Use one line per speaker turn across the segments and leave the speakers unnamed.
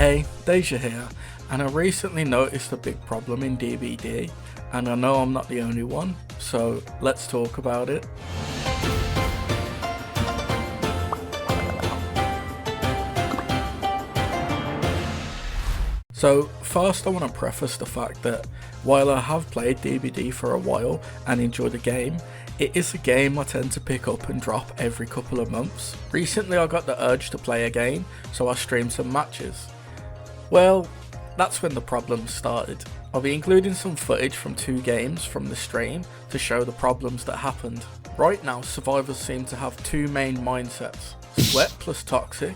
Hey, Deja here, and I recently noticed a big problem in DBD, and I know I'm not the only one, so let's talk about it. So first I want to preface the fact that while I have played DBD for a while and enjoy the game, it is a game I tend to pick up and drop every couple of months. Recently I got the urge to play again, so I streamed some matches. Well, that's when the problems started. I'll be including some footage from 2 games from the stream to show the problems that happened. Right now survivors seem to have 2 main mindsets, sweat plus toxic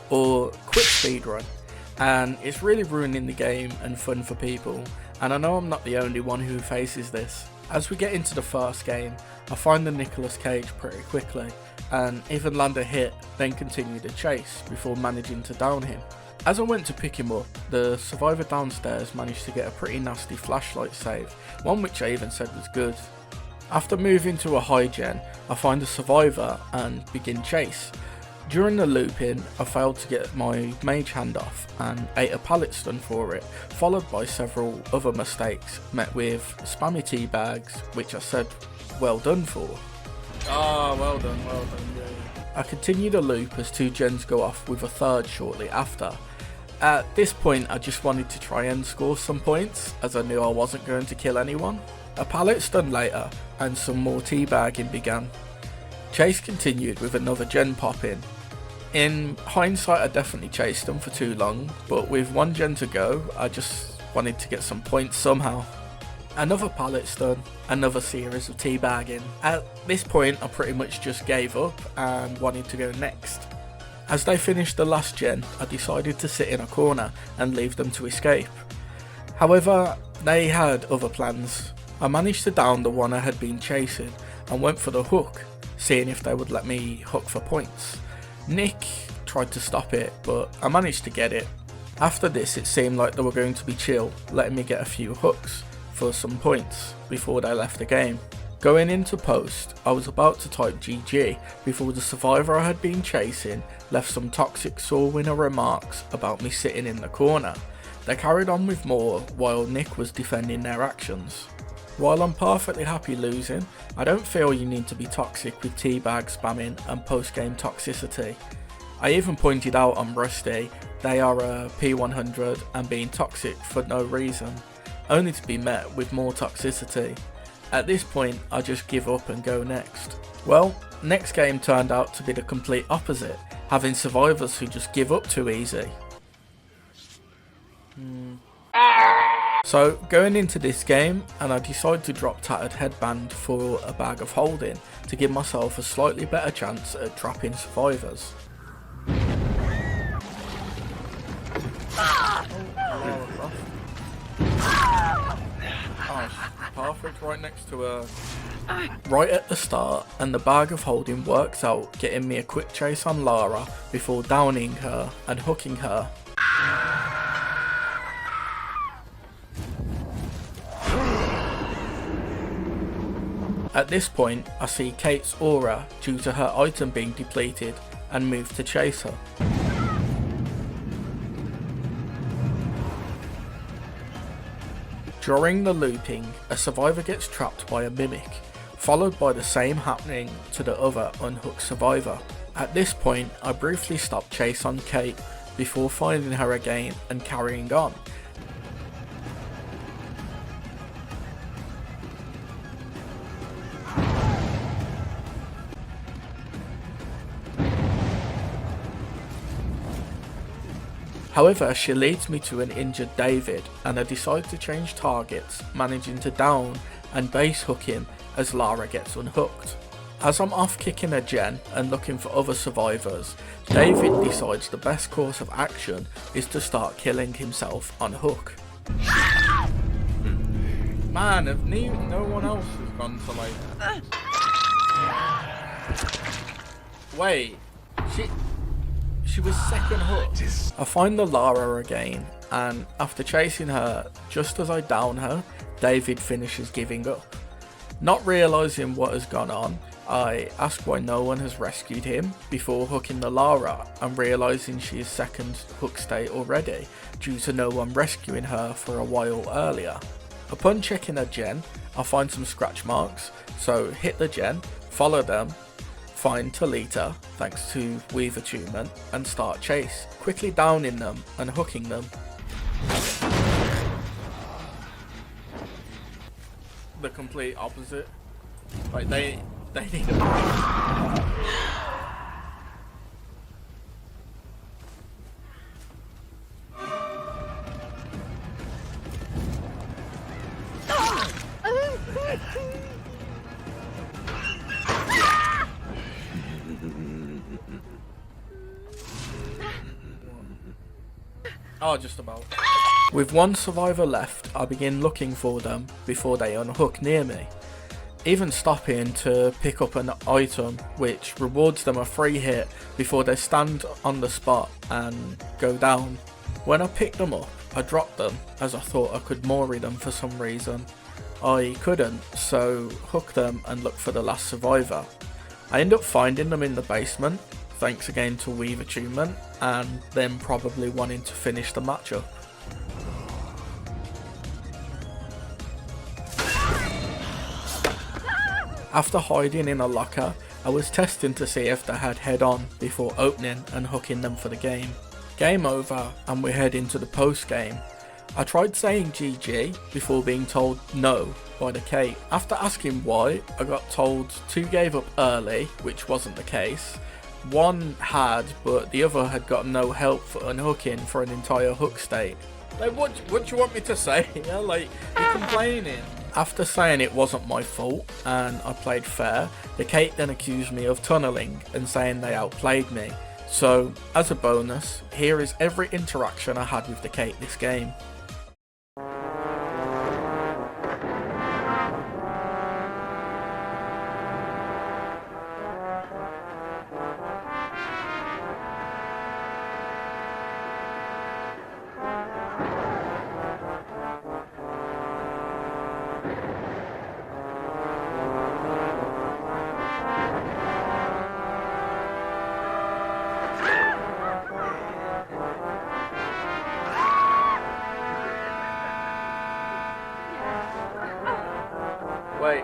or quick speedrun. And it's really ruining the game and fun for people, and I know I'm not the only one who faces this. As we get into the first game, I find the Nicolas Cage pretty quickly, and even land a hit, then continue the chase before managing to down him. As I went to pick him up, the survivor downstairs managed to get a pretty nasty flashlight save, one which I even said was good. After moving to a high gen, I find the survivor and begin chase. During the looping, I failed to get my mage hand off and ate a pallet stun for it, followed by several other mistakes, met with spammy teabags, which I said well done for. Well done, yeah. I continue the loop as 2 gens go off with a third shortly after. At this point I just wanted to try and score some points, as I knew I wasn't going to kill anyone. A pallet stun later and some more teabagging began. Chase continued with another gen pop in. In hindsight I definitely chased them for too long, but with 1 gen to go I just wanted to get some points somehow. Another pallet stun, another series of teabagging. At this point I pretty much just gave up and wanted to go next. As they finished the last gen, I decided to sit in a corner and leave them to escape. However, they had other plans. I managed to down the one I had been chasing and went for the hook, seeing if they would let me hook for points. Nick tried to stop it, but I managed to get it. After this it seemed like they were going to be chill, letting me get a few hooks for some points before they left the game. Going into post, I was about to type GG before the survivor I had been chasing left some toxic sore winner remarks about me sitting in the corner. They carried on with more while Nick was defending their actions. While I'm perfectly happy losing, I don't feel you need to be toxic with teabag spamming and post-game toxicity. I even pointed out on Rusty they are a P100 and being toxic for no reason, only to be met with more toxicity. At this point I just give up and go next. Well, next game turned out to be the complete opposite, having survivors who just give up too easy. So going into this game, and I decide to drop Tattered Headband for a bag of holding to give myself a slightly better chance at trapping survivors. Perfect, right next to her. Right at the start, and the bag of holding works out, getting me a quick chase on Lara before downing her and hooking her. At this point, I see Kate's aura due to her item being depleted and move to chase her. During the looping, a survivor gets trapped by a mimic, followed by the same happening to the other unhooked survivor. At this point, I briefly stop chase on Kate before finding her again and carrying on. However, she leads me to an injured David, and I decide to change targets, managing to down and base hook him as Lara gets unhooked. As I'm off kicking a gen and looking for other survivors, David decides the best course of action is to start killing himself on hook. Man, if no one else has gone to like... Wait, she was second hooked. I find the Lara again, and after chasing her, just as I down her, David finishes giving up. Not realising what has gone on, I ask why no one has rescued him before hooking the Lara and realising she is second hook state already due to no one rescuing her for a while earlier. Upon checking her gen, I find some scratch marks, so hit the gen, follow them, find Talita thanks to Weave attunement and start chase, quickly downing them and hooking them. The complete opposite. Like they need a Oh, just about. With one survivor left, I begin looking for them before they unhook near me, even stopping to pick up an item which rewards them a free hit before they stand on the spot and go down. When I picked them up, I dropped them as I thought I could Mori them for some reason. I couldn't, so hook them and look for the last survivor. I end up finding them in the basement, thanks again to Weave attunement, and them probably wanting to finish the matchup. After hiding in a locker, I was testing to see if they had head on before opening and hooking them for the game. Game over and we head into the post game. I tried saying GG before being told no by the Kate. After asking why, I got told 2 gave up early, which wasn't the case. 1 had, but the other had got no help for unhooking for an entire hook state. Like, what do you want me to say? Yeah, like, you're complaining. After saying it wasn't my fault and I played fair, the Kate then accused me of tunneling and saying they outplayed me. So, as a bonus, here is every interaction I had with the Kate this game. Wait. I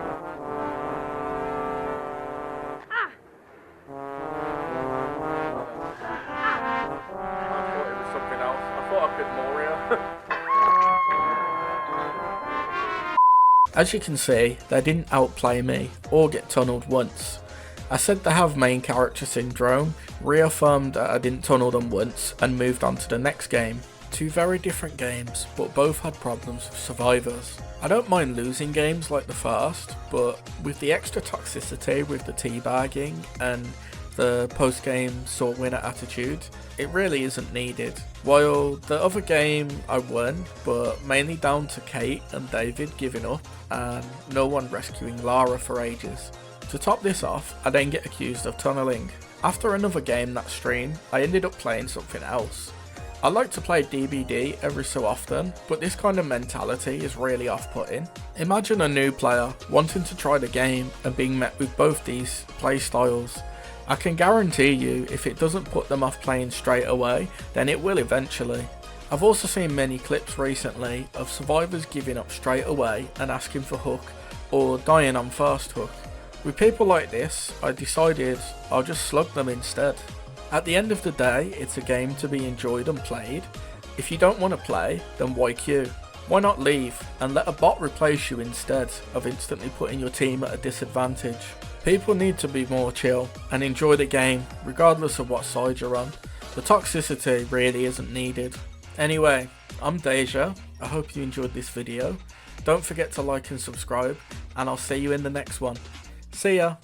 thought it was something else. I thought I could Moria. As you can see, they didn't outplay me or get tunneled once. I said they have main character syndrome, reaffirmed that I didn't tunnel them once, and moved on to the next game. 2 very different games, but both had problems with survivors. I don't mind losing games like the first, but with the extra toxicity with the teabagging and the post-game sore winner attitude, it really isn't needed. While the other game I won, but mainly down to Kate and David giving up and no one rescuing Lara for ages. To top this off, I then get accused of tunneling. After another game that stream, I ended up playing something else. I like to play DBD every so often, but this kind of mentality is really off-putting. Imagine a new player wanting to try the game and being met with both these play styles. I can guarantee you if it doesn't put them off playing straight away, then it will eventually. I've also seen many clips recently of survivors giving up straight away and asking for hook, or dying on first hook. With people like this, I decided I'll just slug them instead. At the end of the day, it's a game to be enjoyed and played. If you don't want to play, then why queue? Why not leave and let a bot replace you instead of instantly putting your team at a disadvantage? People need to be more chill and enjoy the game regardless of what side you're on. The toxicity really isn't needed. Anyway, I'm Deja. I hope you enjoyed this video. Don't forget to like and subscribe, and I'll see you in the next one. See ya!